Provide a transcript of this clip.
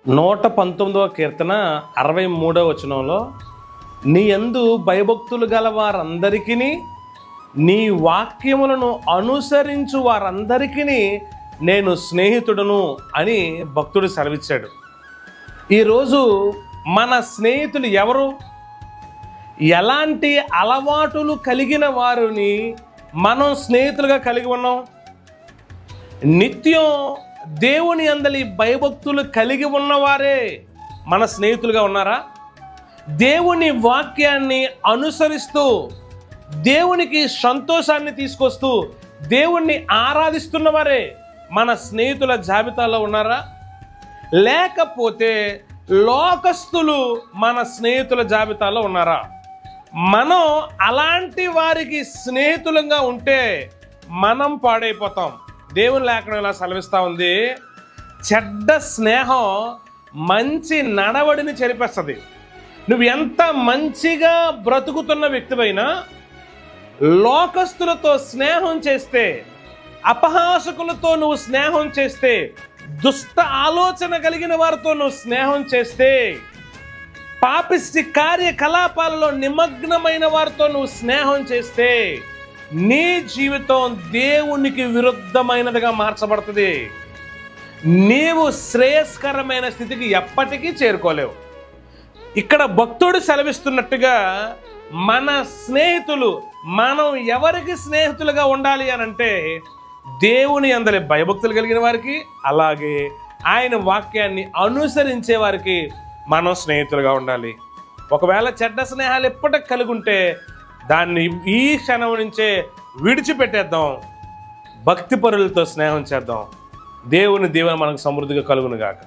119వ కీర్తన 63వ వచనంలో, నీ యందు భయభక్తులు గల వారందరికీ, నీ వాక్యములను అనుసరించు వారందరికీ నేను స్నేహితుడును అని భక్తుడు సెలవిచ్చాడు. ఈరోజు మన స్నేహితులు ఎవరు? ఎలాంటి అలవాటులు కలిగిన వారిని మనం స్నేహితులుగా కలిగి ఉన్నాం? నిత్యం దేవుని యందలి భయభక్తులు కలిగి ఉన్నవారే మన స్నేహితులుగా ఉన్నారా? దేవుని వాక్యాన్ని అనుసరిస్తూ దేవునికి సంతోషాన్ని తీసుకొస్తూ దేవుణ్ణి ఆరాధిస్తున్నవారే మన స్నేహితుల జాబితాలో ఉన్నారా? లేకపోతే లోకస్తులు మన స్నేహితుల జాబితాలో ఉన్నారా? మనం అలాంటి వారికి స్నేహితులుగా ఉంటే మనం పాడైపోతాం. దేవుని లేఖనం ఇలా సెలవిస్తూ ఉంది, చెడ్డ స్నేహం మంచి నడవడిని చెరిపేస్తుంది. నువ్వు ఎంత మంచిగా బ్రతుకుతున్న వ్యక్తివైనా లోకస్తులతో స్నేహం చేస్తే, అపహాసకులతో నువ్వు స్నేహం చేస్తే, దుష్ట ఆలోచన కలిగిన వారితో నువ్వు స్నేహం చేస్తే, పాపిష్టి కార్యకలాపాలలో నిమగ్నమైన వారితో నువ్వు స్నేహం చేస్తే, నీ జీవితం దేవునికి విరుద్ధమైనదిగా మార్చబడుతుంది. నీవు శ్రేయస్కరమైన స్థితికి ఎప్పటికీ చేరుకోలేవు. ఇక్కడ భక్తుడు సెలవిస్తున్నట్టుగా మన స్నేహితులు, మనం ఎవరికి స్నేహితులుగా ఉండాలి అని అంటే దేవుని యందలి భయభక్తులు కలిగిన వారికి, అలాగే ఆయన వాక్యాన్ని అనుసరించే వారికి మనం స్నేహితులుగా ఉండాలి. ఒకవేళ చెడ్డ స్నేహాలు ఎప్పటికి కలిగి ఉంటే దాన్ని ఈ క్షణం నుంచే విడిచిపెట్టేద్దాం. భక్తిపరులతో స్నేహం చేద్దాం. దేవుని దీవెన మనకు సమృద్ధిగా కలుగును గాక.